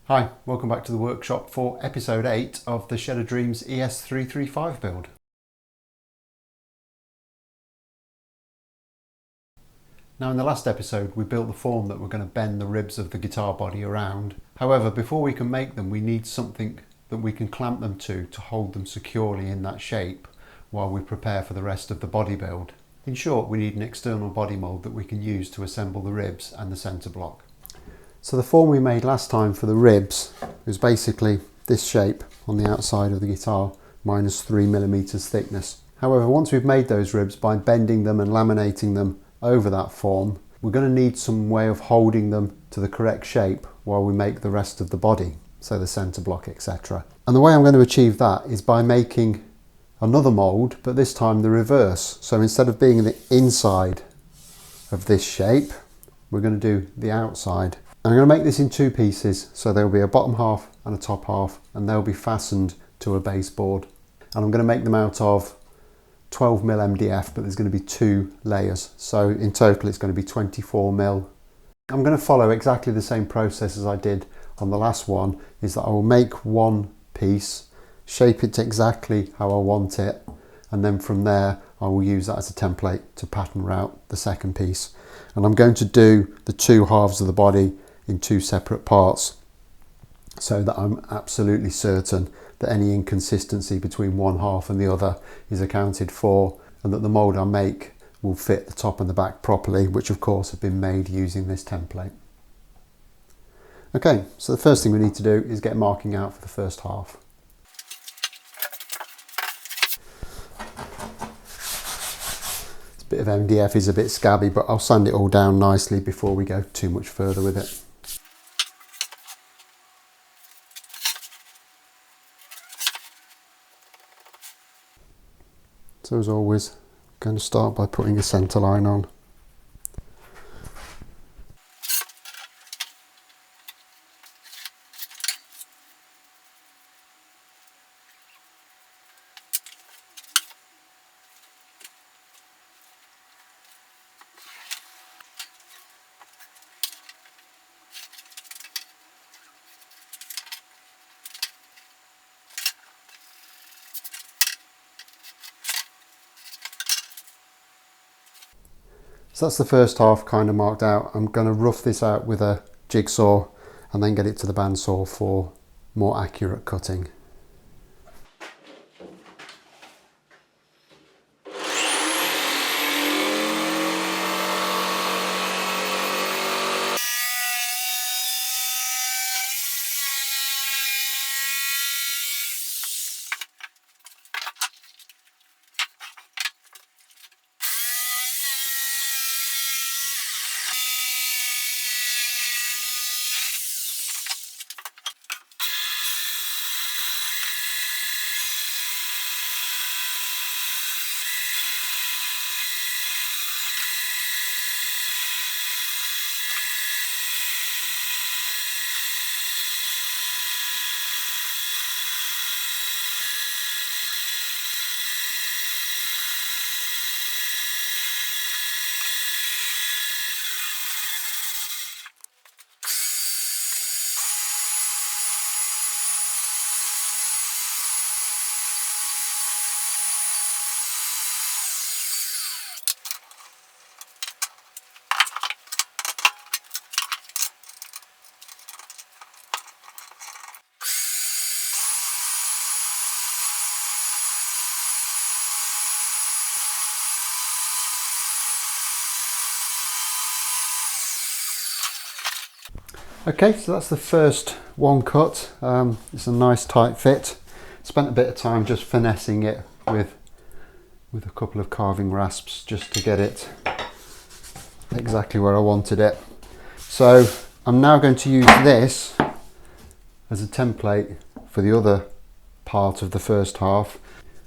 Hi, welcome back to the workshop for episode 8 of the Shed of Dreams ES335 build. Now in the last episode we built the form that we're going to bend the ribs of the guitar body around. However, before we can make them we need something that we can clamp them to hold them securely in that shape while we prepare for the rest of the body build. In short, we need an external body mould that we can use to assemble the ribs and the centre block. So the form we made last time for the ribs was basically this shape on the outside of the guitar, minus 3mm thickness. However, once we've made those ribs, by bending them and laminating them over that form, we're going to need some way of holding them to the correct shape while we make the rest of the body, so the centre block, etc. And the way I'm going to achieve that is by making another mould, but this time the reverse. So instead of being the inside of this shape, we're going to do the outside. I'm going to make this in two pieces, so there will be a bottom half and a top half, and they'll be fastened to a baseboard. And I'm going to make them out of 12mm MDF, but there's going to be two layers, so in total it's going to be 24mm. I'm going to follow exactly the same process as I did on the last one, is that I will make one piece, shape it exactly how I want it, and then from there I will use that as a template to pattern out the second piece. And I'm going to do the two halves of the body in two separate parts, so that I'm absolutely certain that any inconsistency between one half and the other is accounted for, and that the mould I make will fit the top and the back properly, which of course have been made using this template. Okay, so the first thing we need to do is get marking out for the first half. This bit of MDF is a bit scabby, but I'll sand it all down nicely before we go too much further with it. So as always, I'm going to start by putting a centre line on. So that's the first half kind of marked out. I'm going to rough this out with a jigsaw and then get it to the bandsaw for more accurate cutting. Okay, so that's the first one cut. It's a nice tight fit. Spent a bit of time just finessing it with a couple of carving rasps just to get it exactly where I wanted it. So I'm now going to use this as a template for the other part of the first half.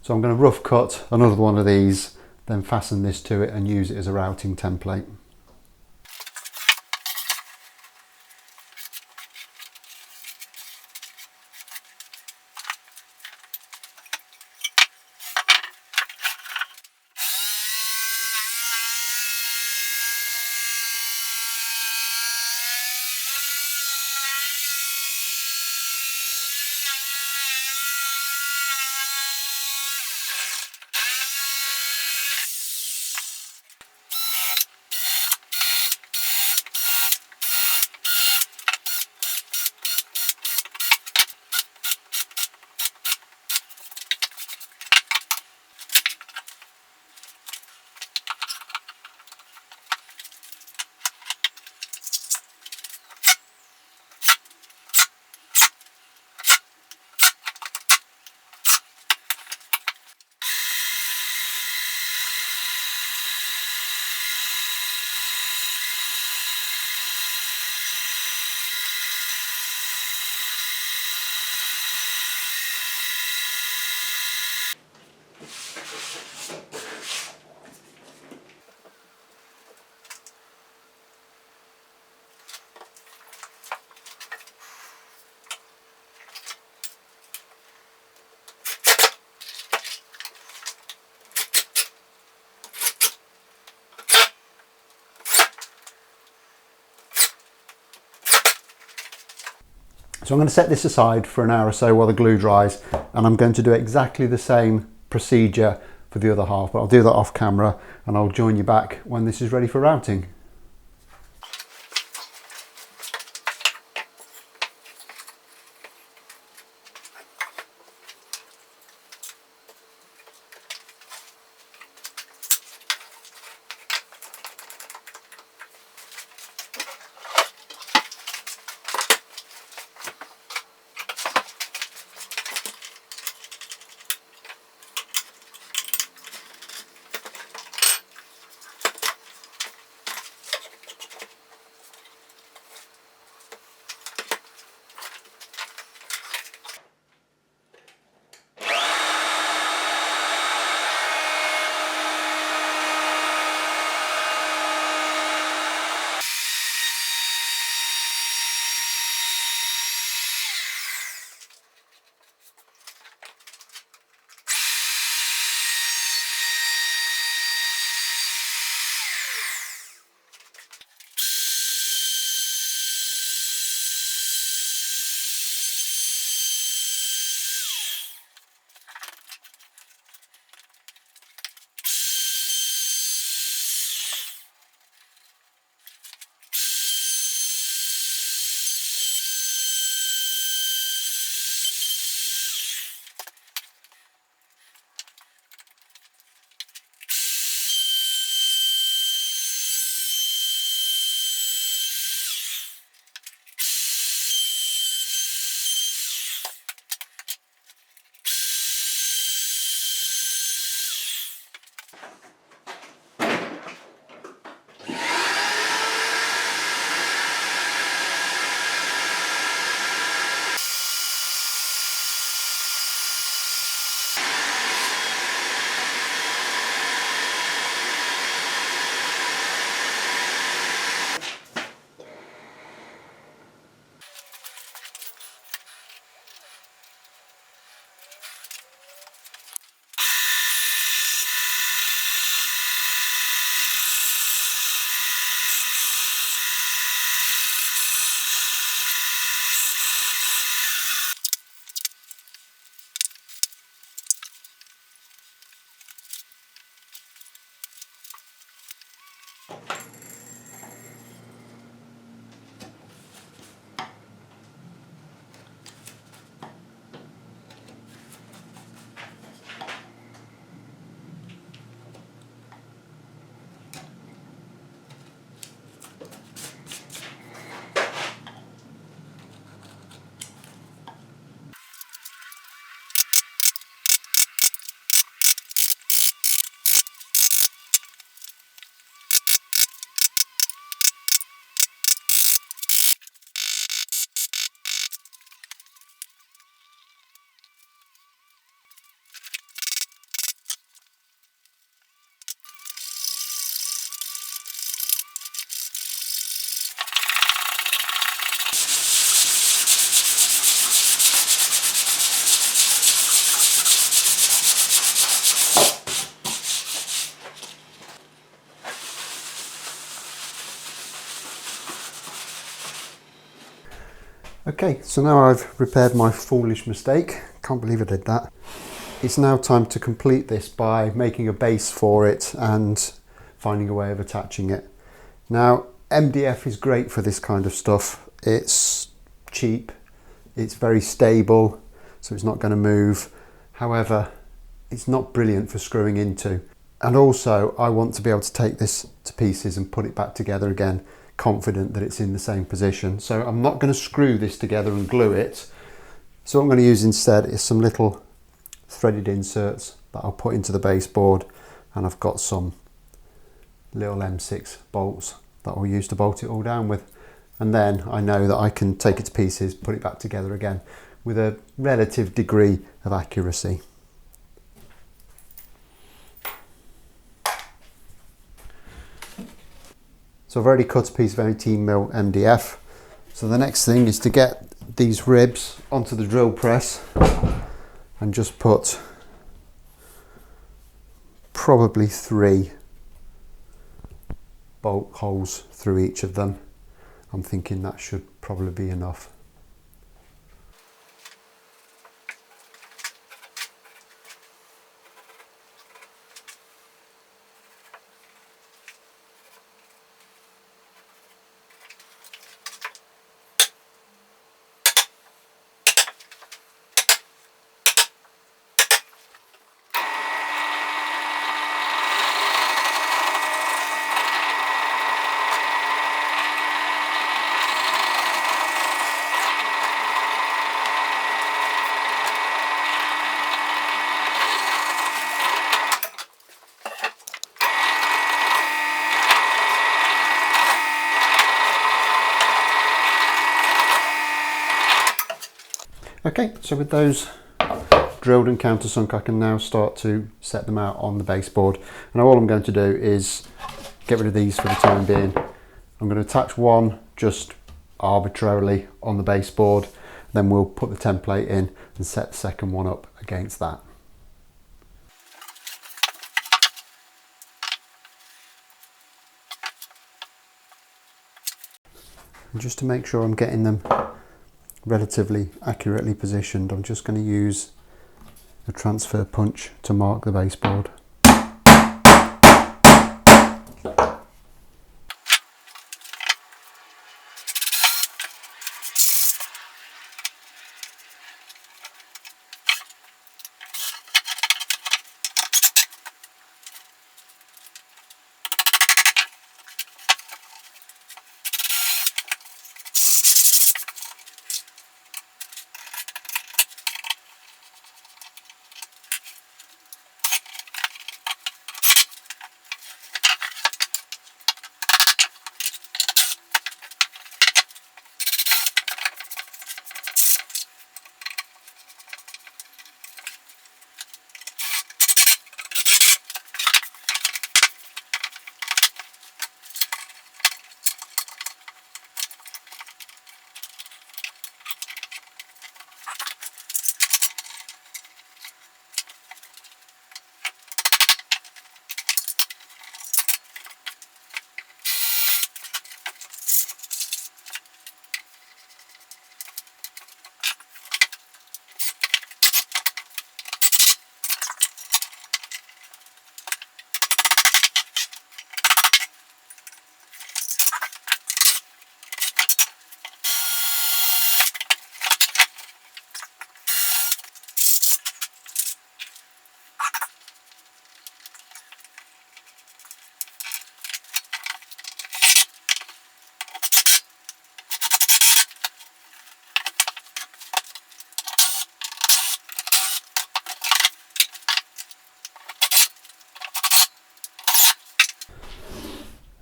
So I'm going to rough cut another one of these, then fasten this to it and use it as a routing template. So I'm going to set this aside for an hour or so while the glue dries, and I'm going to do exactly the same procedure for the other half, but I'll do that off camera and I'll join you back when this is ready for routing. Okay, so now I've repaired my foolish mistake. Can't believe I did that. It's now time to complete this by making a base for it and finding a way of attaching it. Now, MDF is great for this kind of stuff. It's cheap, it's very stable, so it's not going to move. However, it's not brilliant for screwing into. And also, I want to be able to take this to pieces and put it back together again, confident that it's in the same position. So I'm not going to screw this together and glue it. So what I'm going to use instead is some little threaded inserts that I'll put into the baseboard, and I've got some little M6 bolts that I'll use to bolt it all down with. And then I know that I can take it to pieces, put it back together again with a relative degree of accuracy. So I've already cut a piece of 18mm MDF. So the next thing is to get these ribs onto the drill press and just put probably 3 bolt holes through each of them. I'm thinking that should probably be enough. Okay, so with those drilled and countersunk, I can now start to set them out on the baseboard. And all I'm going to do is get rid of these for the time being. I'm going to attach one just arbitrarily on the baseboard, then we'll put the template in and set the second one up against that. And just to make sure I'm getting them relatively accurately positioned, I'm just going to use a transfer punch to mark the baseboard.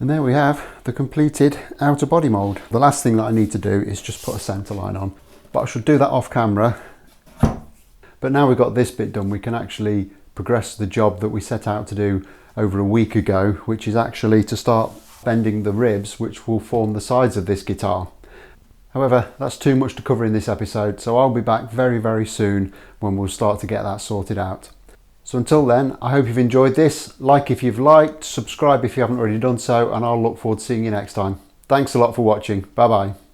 And there we have the completed outer body mould. The last thing that I need to do is just put a centre line on, but I should do that off camera. But now we've got this bit done, we can actually progress the job that we set out to do over a week ago, which is actually to start bending the ribs which will form the sides of this guitar. However, that's too much to cover in this episode, so I'll be back very, very soon when we'll start to get that sorted out. So until then, I hope you've enjoyed this. Like if you've liked, subscribe if you haven't already done so, and I'll look forward to seeing you next time. Thanks a lot for watching. Bye bye.